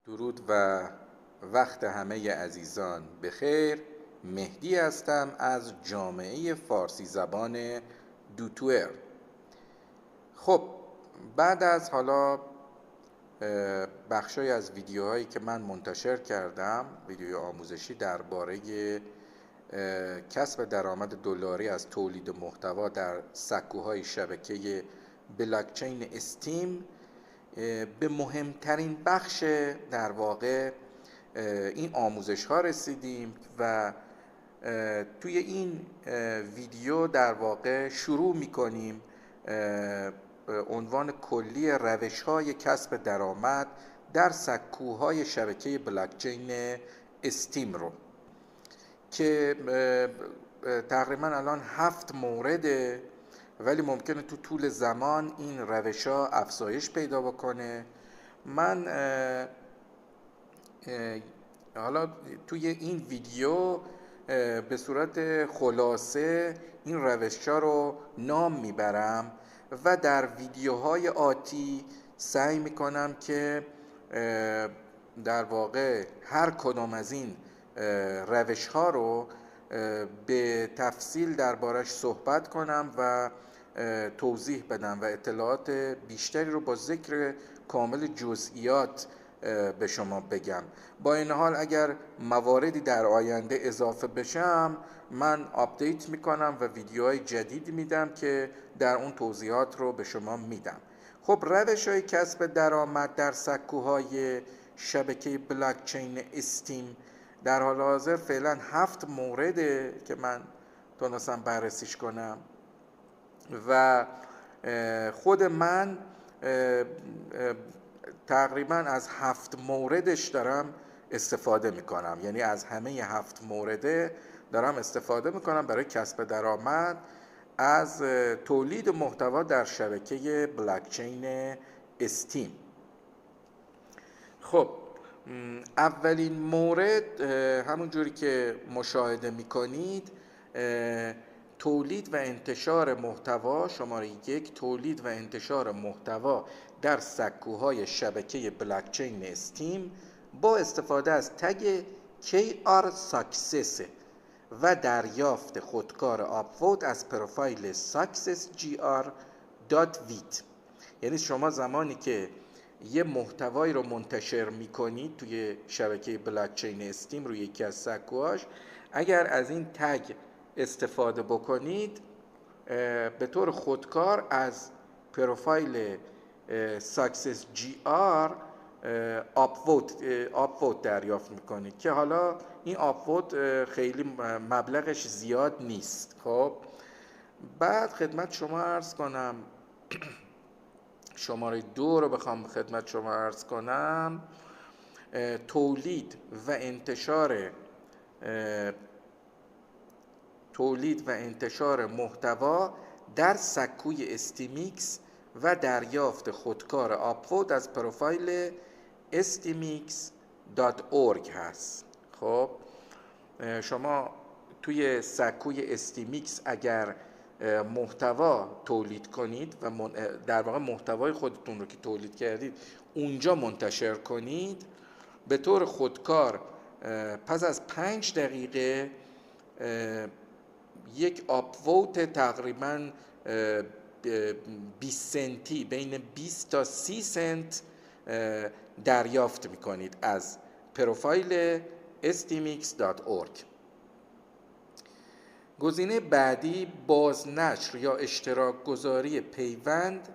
درود و وقت همه عزیزان بخیر. مهدی هستم از جامعه فارسی زبان دوتوئر. خب بعد از حالا بخشای از ویدیوهایی که من منتشر کردم، ویدیوی آموزشی درباره کسب درآمد دلاری از تولید محتوا در سکوهای شبکه بلاکچین استیم، به مهمترین بخش در واقع این آموزش ها رسیدیم و توی این ویدیو در واقع شروع میکنیم عنوان کلی روش های کسب درآمد در سکوهای شبکه بلاکچین استیم رو که تقریبا الان 7 مورده، ولی ممکنه تو طول زمان این روش ها افزایش پیدا بکنه. من حالا توی این ویدیو به صورت خلاصه این روش ها رو نام میبرم و در ویدیوهای آتی سعی میکنم که در واقع هر کدام از این روش ها رو به تفصیل دربارش صحبت کنم و توضیح بدم و اطلاعات بیشتری رو با ذکر کامل جزئیات به شما بگم. با این حال اگر مواردی در آینده اضافه بشم من آپدیت میکنم و ویدیوهای جدید میدم که در اون توضیحات رو به شما میدم. خب روش های کسب درآمد در سکوهای شبکه بلاکچین استیم در حال حاضر فعلا 7 مورده که من تونستم بررسیش کنم و خود من تقریبا از 7 موردش دارم استفاده میکنم، یعنی از همه 7 مورده دارم استفاده میکنم برای کسب درآمد از تولید محتوا در شبکه بلاکچین استیم. خب اولین مورد همون جوری که مشاهده میکنید تولید و انتشار محتوا. شماره 1 تولید و انتشار محتوا در سکوهای شبکه بلاکچین استیم با استفاده از تگ KR Success و دریافت خودکار آپوت از پروفایل successgr.with. یعنی شما زمانی که یه محتوایی رو منتشر میکنید توی شبکه بلاکچین استیم روی یکی از سکوهاش، اگر از این تگ استفاده بکنید به طور خودکار از پروفایل successgr آپوت دریافت میکنید که حالا این آپوت خیلی مبلغش زیاد نیست. خب بعد خدمت شما عرض کنم شماره 2 رو بخوام خدمت شما عرض کنم، تولید و انتشار محتوا در سکوی استیمیکس و دریافت خودکار آپوت از پروفایل stimix.org هست. خب شما توی سکوی استیمیکس اگر محتوا تولید کنید و در واقع محتوای خودتون رو که تولید کردید اونجا منتشر کنید، به طور خودکار پس از 5 دقیقه یک آپوت تقریبا 20 سنتی، بین 20 تا 30 سنت دریافت میکنید از پروفایل stimix.org. گزینه بعدی بازنشر یا اشتراک گذاری پیوند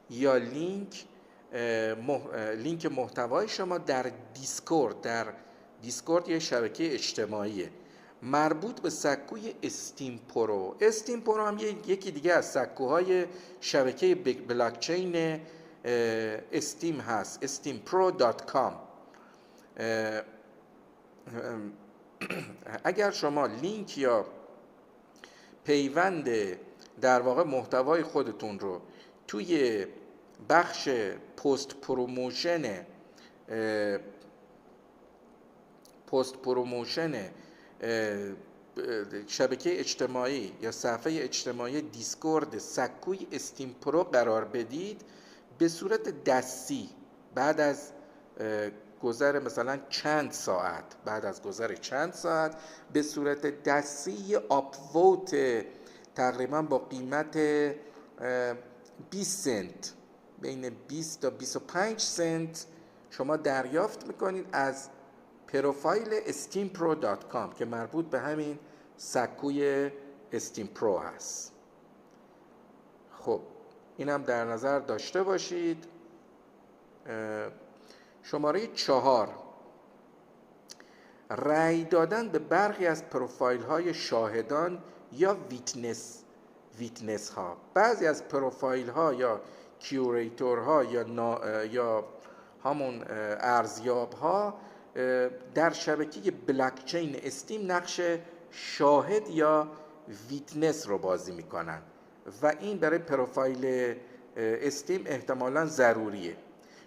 یا لینک محتوای شما در دیسکورد یه شبکه اجتماعیه مربوط به سکوی استیم پرو. استیم پرو هم یکی دیگه از سکوهای شبکه بلاکچین استیم هست، steampro.com. اگر شما لینک یا پیوند در واقع محتوای خودتون رو توی بخش پست پروموشن شبکه اجتماعی یا صفحه اجتماعی دیسکورد سکوی استیم پرو قرار بدید، به صورت دستی بعد از گذر مثلا چند ساعت، بعد از گذر چند ساعت به صورت دستی آپووت تقریبا با قیمت 20 سنت، بین 20 تا 25 سنت شما دریافت میکنید از پروفایل steampro.com که مربوط به همین سکوی استیم پرو هست. خب اینم در نظر داشته باشید. شماره 4، رأی دادن به برخی از پروفایل های شاهدان یا ویتنس ها. بعضی از پروفایل ها یا کیوریتور ها یا همون ارزیاب ها در شبکه بلاکچین استیم نقش شاهد یا ویتنس رو بازی میکنن و این برای پروفایل استیم احتمالاً ضروریه.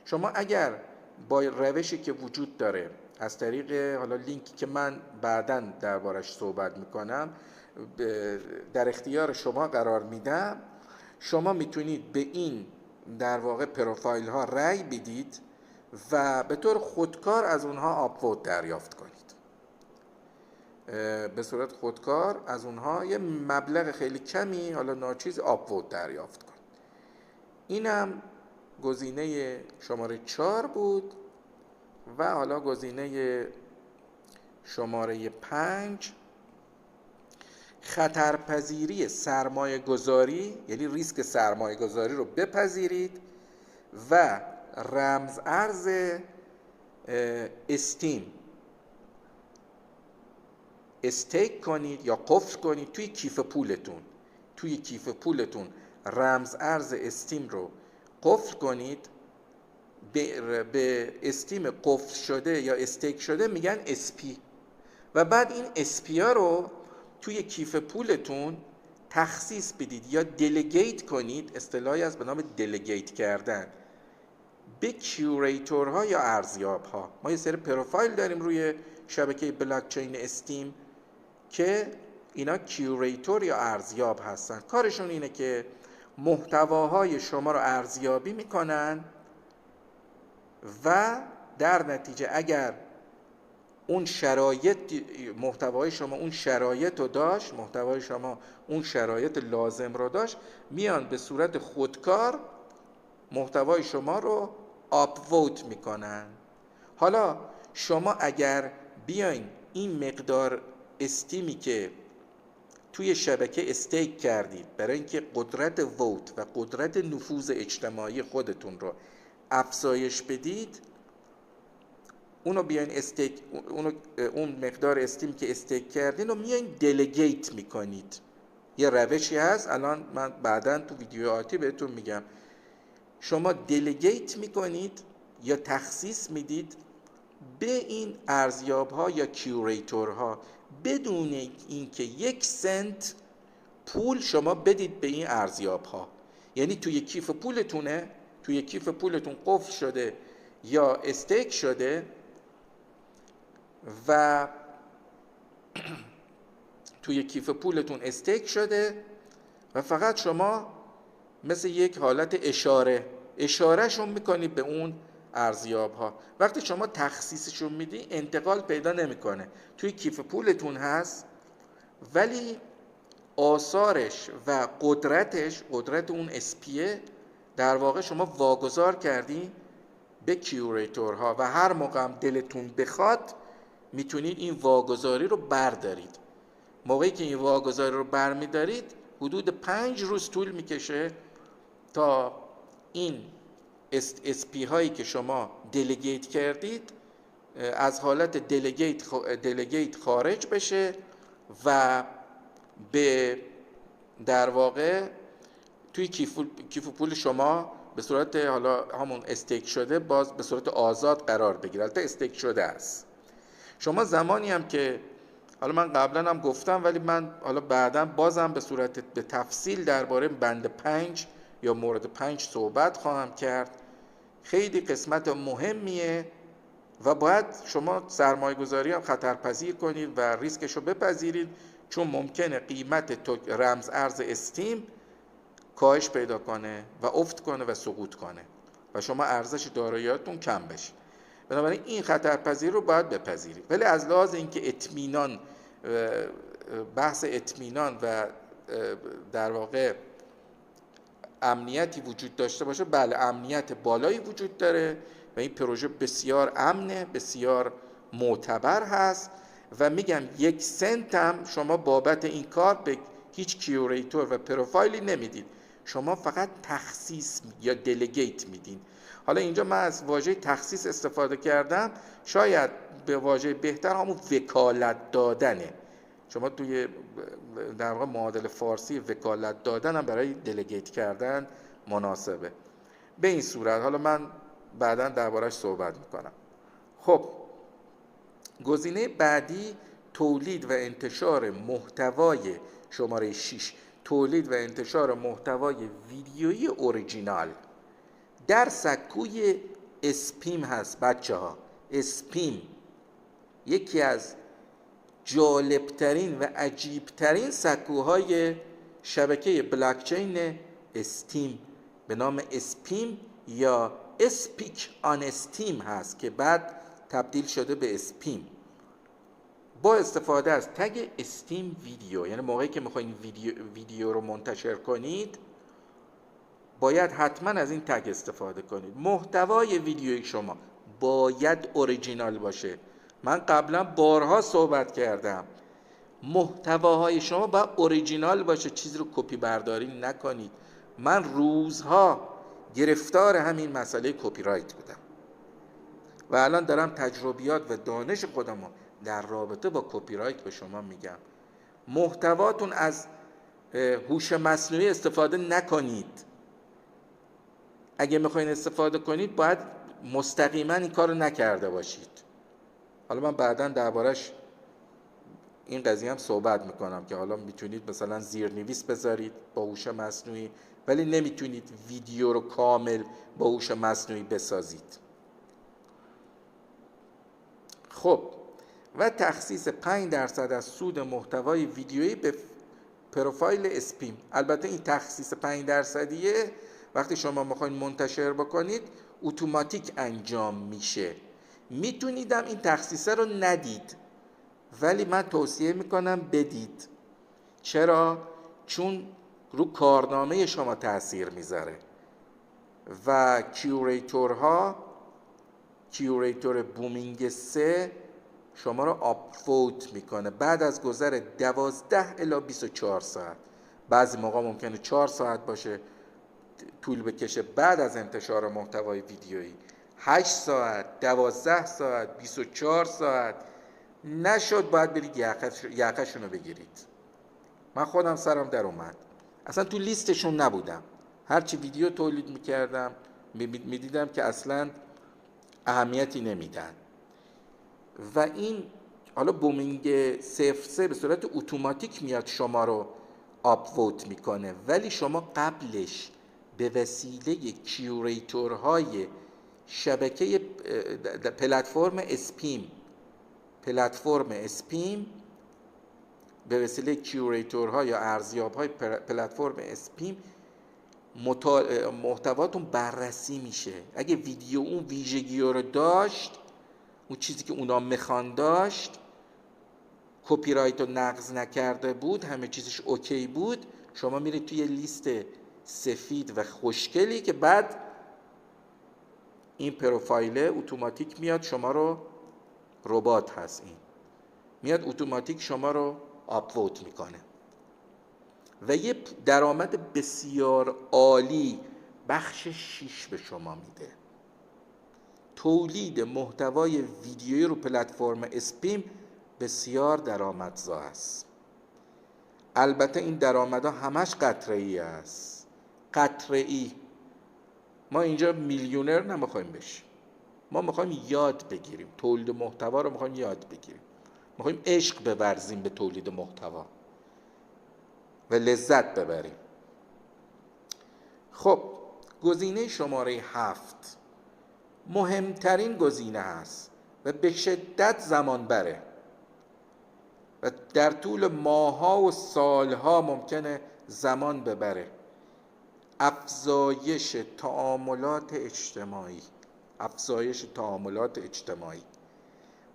شما اگر با روشی که وجود داره از طریق حالا لینکی که من بعداً دربارش صحبت میکنم در اختیار شما قرار میدم، شما میتونید به این در واقع پروفایل ها رأی بدید و به طور خودکار از اونها آپوت دریافت کنید. به صورت خودکار از اونها یه مبلغ خیلی کمی، حالا ناچیز، آپوت دریافت کنید. اینم گزینه شماره 4 بود. و حالا گزینه شماره 5، خطرپذیری سرمایه گذاری، یعنی ریسک سرمایه گذاری رو بپذیرید و رمز ارز استیم استیک کنید یا قفل کنید توی کیف پولتون. رمز ارز استیم رو قفل کنید. به استیم قفل شده یا استیک شده میگن اسپی و بعد این اسپی ها رو توی کیف پولتون تخصیص بدید یا دلگیت کنید، اصطلاحی از به نام دلگیت کردن، به کیوریتورها یا ارزیابها. ما یه سری پروفایل داریم روی شبکه بلاکچین استیم که اینا کیوریتور یا ارزیاب هستن. کارشون اینه که محتواهای شما رو ارزیابی میکنن و در نتیجه اگر اون شرایط محتوای شما اون شرایط رو داشت، محتوای شما اون شرایط لازم رو داشت، میان به صورت خودکار محتوای شما رو آپوت میکنن. حالا شما اگر بیاین این مقدار استیمی که توی شبکه استیک کردید برای اینکه قدرت ووت و قدرت نفوذ اجتماعی خودتون رو افزایش بدید، اونو بیاین اون مقدار استیم که استیک کردین رو میاین دلگیت میکنید. یه روشی هست، الان من بعداً تو ویدیو آتی بهتون میگم. شما دلگیت میکنید یا تخصیص میدید به این ارزیاب ها یا کیوریتور ها بدون اینکه 1 سنت پول شما بدید به این ارزیاب ها. یعنی توی کیف پولتون قفل شده یا استیک شده و توی کیف پولتون استیک شده و فقط شما مثل یک حالت اشارهشون میکنید به اون ارزیاب ها. وقتی شما تخصیصشون میدی انتقال پیدا نمیکنه، توی کیف پولتون هست ولی آثارش و قدرت اون اسپیه در واقع شما واگذار کردی به کیوریتورها و هر موقع هم دلتون بخواد میتونید این واگذاری رو بردارید. موقعی که این واگذاری رو برمیدارید حدود 5 روز طول میکشه تا این اسپی هایی که شما دلگیت کردید از حالت دلگیت خارج بشه و به در واقع توی کیف پول شما به صورت حالا همون استیک شده باز به صورت آزاد قرار بگیره. البته استیک شده است. شما زمانی هم که حالا من قبلا هم گفتم ولی من حالا بعدا بازم به تفصیل درباره بند 5 یا مورد 5 صحبت خواهم کرد. خیلی قسمت مهمیه و باید شما سرمایه گذاری هم خطرپذیر کنید و ریسکش رو بپذیرید، چون ممکنه قیمت رمز ارز استیم کاهش پیدا کنه و افت کنه و سقوط کنه و شما ارزش داراییاتون کم بشه. بنابراین این خطرپذیری رو باید بپذیرید. ولی از لحاظ اینکه اطمینان، بحث اطمینان و در واقع امنیتی وجود داشته باشه، بله امنیت بالایی وجود داره و این پروژه بسیار امنه، بسیار معتبر هست و میگم 1 سنت هم شما بابت این کار به هیچ کیوریتور و پروفایلی نمیدید، شما فقط تخصیص یا دلیگیت میدین. حالا اینجا من از واژه تخصیص استفاده کردم، شاید به واژه بهتر همون وکالت دادنه. شما توی در واقع معادل فارسی وکالت دادن هم برای دلیگیت کردن مناسبه. به این صورت حالا من بعداً درباره‌اش صحبت میکنم. خب گزینه بعدی تولید و انتشار محتوای شماره 6، تولید و انتشار محتوای ویدیویی اوریجینال در سکوی اسپیم هست. بچه ها اسپیم یکی از جالبترین و عجیبترین سکوهای شبکه بلاکچین استیم به نام اسپیم یا اسپیک آن استیم هست که بعد تبدیل شده به اسپیم. با استفاده از تگ استیم ویدیو، یعنی موقعی که میخواین ویدیو رو منتشر کنید باید حتما از این تگ استفاده کنید. محتوای ویدیوی شما باید اوریجینال باشه. من قبلا بارها صحبت کردم محتواهای شما باید اوریجینال باشه، چیزی رو کپی برداری نکنید. من روزها گرفتار همین مسئله کپی رایت بودم و الان دارم تجربیات و دانش خودم رو در رابطه با کپی رایت به شما میگم. محتواتون از هوش مصنوعی استفاده نکنید. اگه میخواین استفاده کنید باید مستقیما این کارو نکرده باشید. حالا من بعداً دربارش این قضیه هم صحبت میکنم که حالا میتونید مثلا زیرنویس بذارید با هوش مصنوعی ولی نمیتونید ویدیو رو کامل با هوش مصنوعی بسازید. خب و تخصیص 5% از سود محتوای ویدیویی به پروفایل اسپیم. البته این تخصیص 5%یه وقتی شما میخواین منتشر بکنید اتوماتیک انجام میشه. میتونیدم این تخصیصه رو ندید ولی من توصیه میکنم بدید. چرا؟ چون رو کارنامه شما تأثیر میذاره و کیوریتور بومینگ 3 شما رو آپوت میکنه بعد از گذر 12 الی 24 ساعت. بعضی موقع ممکنه 4 ساعت باشه طول بکشه بعد از انتشار محتوای ویدیویی، 8 ساعت، 12 ساعت، 24 ساعت. نشد باید برید یقه‌شون رو بگیرید. من خودم سرم در اومد، اصلا تو لیستشون نبودم. هرچی ویدیو تولید میکردم میدیدم که اصلا اهمیتی نمیدن و این حالا بومینگ 03 به صورت اتوماتیک میاد شما رو آپوت میکنه ولی شما قبلش به وسیله کیوریتورهای شبکه پلتفرم اسپیم به وسیله کیوریتورها یا ارزیاب‌های پلتفرم اسپیم محتواتون بررسی میشه. اگه ویدیو اون ویژگی رو داشت، اون چیزی که اونا میخوان داشت، کپی رایت رو نقض نکرده بود، همه چیزش اوکی بود، شما میرید توی لیست سفید و خوشگلی که بعد این پروفایل اتوماتیک میاد شما رو، ربات هست این، میاد اتوماتیک شما رو آپوت میکنه و یه درآمد بسیار عالی بخش 6 به شما میده. تولید محتوای ویدیویی رو پلتفرم اسپیم بسیار درآمدزا است. البته این درآمدها همش قطره‌ای است. قطره‌ای. ما اینجا میلیونر نمیخوایم بشیم. ما میخوایم یاد بگیریم. تولید محتوا رو میخوایم یاد بگیریم. میخوایم عشق بورزیم به تولید محتوا و لذت ببریم. خب گزینه شماره 7 مهمترین گزینه هست و به شدت زمان بره و در طول ماه‌ها و سال‌ها ممکنه زمان ببره. افزایش تعاملات اجتماعی. افزایش تعاملات اجتماعی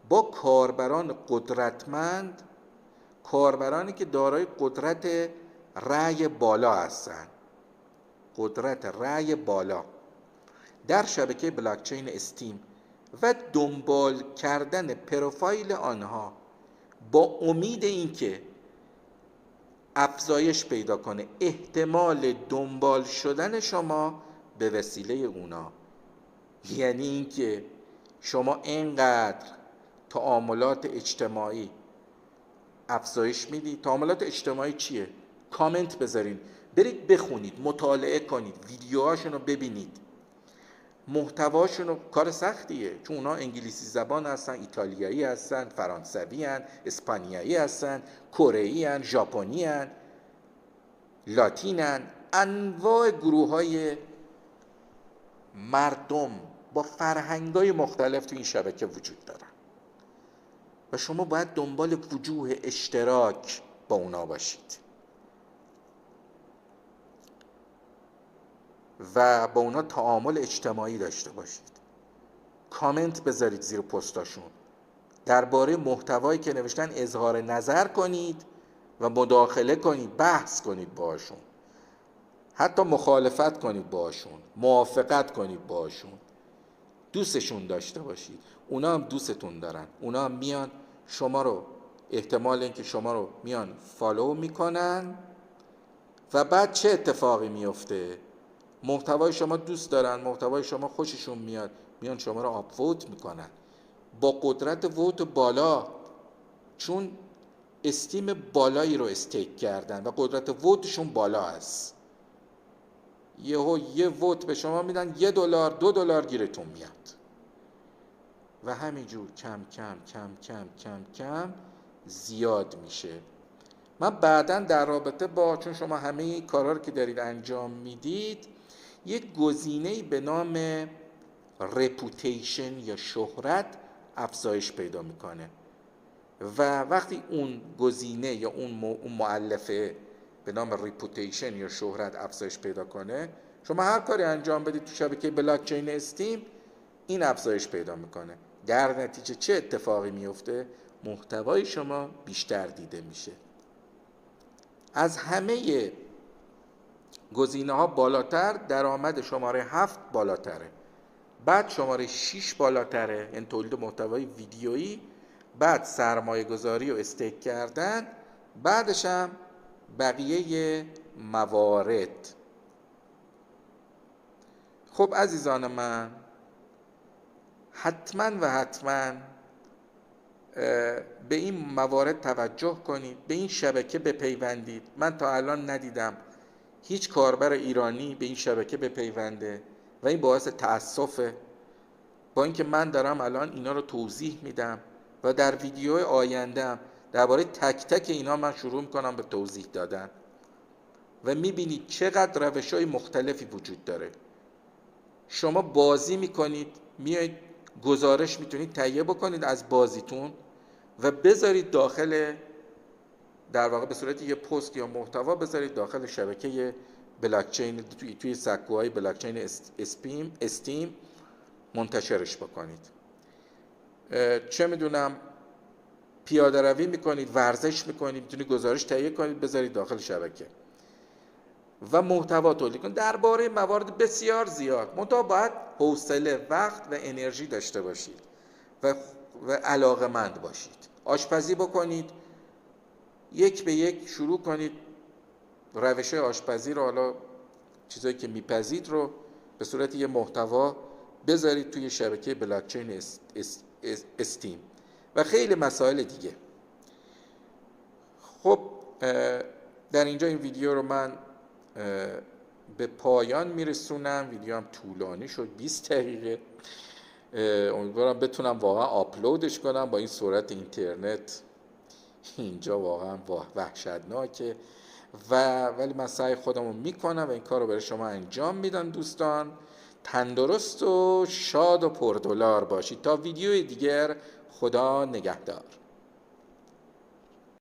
با کاربران قدرتمند، کاربرانی که دارای قدرت رأی بالا هستند، قدرت رأی بالا در شبکه بلاکچین استیم و دنبال کردن پروفایل آنها با امید اینکه افزایش پیدا کنه احتمال دنبال شدن شما به وسیله اونا. یعنی اینکه شما اینقدر تعاملات اجتماعی افزایش میدید. تعاملات اجتماعی چیه؟ کامنت بذارین، برید بخونید، مطالعه کنید، ویدیوهاشون رو ببینید، محتواشون رو. کار سختیه چون اونا انگلیسی زبان هستن، ایتالیایی هستن، فرانسوی هستن، اسپانیایی هستن، کره‌ای هستن، ژاپنی هستن، لاتین هستن. انواع گروه های مردم با فرهنگ‌های مختلف تو این شبکه وجود دارن و شما باید دنبال وجوه اشتراک با اونا باشید و با اونا تعامل اجتماعی داشته باشید. کامنت بذارید زیر پستاشون، درباره محتوایی که نوشتن اظهار نظر کنید و مداخله کنید، بحث کنید باشون، حتی مخالفت کنید باشون، موافقت کنید باشون، دوستشون داشته باشید. اونا هم دوستتون دارن، اونا هم میان شما رو، احتمال اینکه شما رو میان فالو میکنن و بعد چه اتفاقی میفته؟ محتوای شما دوست دارن، محتوای شما خوششون میاد، میان شما رو آپوت میکنن با قدرت ووت بالا، چون استیم بالایی رو استیک کردن و قدرت ووتشون بالا است. یه ووت به شما میدن، $1 $2 گیرتون میاد و همینجور کم کم کم کم کم کم زیاد میشه. من بعداً در رابطه با، چون شما همه کارا رو که دارید انجام میدید، یک گزینه‌ای به نام رپوتیشن یا شهرت افزایش پیدا میکنه و وقتی اون گزینه یا اون مؤلفه به نام رپوتیشن یا شهرت افزایش پیدا کنه، شما هر کاری انجام بدید تو شبکه بلاکچین استیم این افزایش پیدا میکنه. در نتیجه چه اتفاقی میفته؟ محتوای شما بیشتر دیده میشه. از همه گزینه ها بالاتر درآمد شماره 7 بالاتره، بعد شماره 6 بالاتره، این تولید محتوای ویدیویی، بعد سرمایه گذاری و استیک کردن، بعدش هم بقیه موارد. خب عزیزان من، حتما و حتما به این موارد توجه کنید، به این شبکه بپیوندید. من تا الان ندیدم هیچ کاربر ایرانی به این شبکه بپیونده و این باعث تأسفه، با اینکه من دارم الان اینا رو توضیح میدم و در ویدیو آیندهم درباره تک تک اینا من شروع میکنم به توضیح دادن و میبینید چقدر روش‌های مختلفی وجود داره. شما بازی میکنید، میایید گزارش میتونید تهیه بکنید از بازیتون و بذارید داخل، در واقع به صورت یه پست یا محتوا بذارید داخل شبکه بلاکچین، توی سکوهای بلاکچین استیم منتشرش بکنید. چه میدونم پیاده روی میکنید، ورزش میکنید، میتونید گزارش تهیه کنید بذارید داخل شبکه و محتوا تولید کنید درباره موارد بسیار زیاد. منتها باید حوصله، وقت و انرژی داشته باشید و علاقه‌مند باشید. آشپزی بکنید، یک به یک شروع کنید روش آشپزی رو، حالا چیزایی که میپزید رو به صورت یه محتوا بذارید توی شبکه بلاکچین استیم و خیلی مسائل دیگه. خب در اینجا این ویدیو رو من به پایان میرسونم. ویدیو هم طولانی شد، 20 دقیقه. امیدوارم بتونم واقعا آپلودش کنم. با این سرعت اینترنت اینجا واقعا وحشتناکه ولی من سعی خودم رو میکنم و این کار رو برای شما انجام میدم. دوستان تندرست و شاد و پردلار باشید. تا ویدیوی دیگر، خدا نگهدار.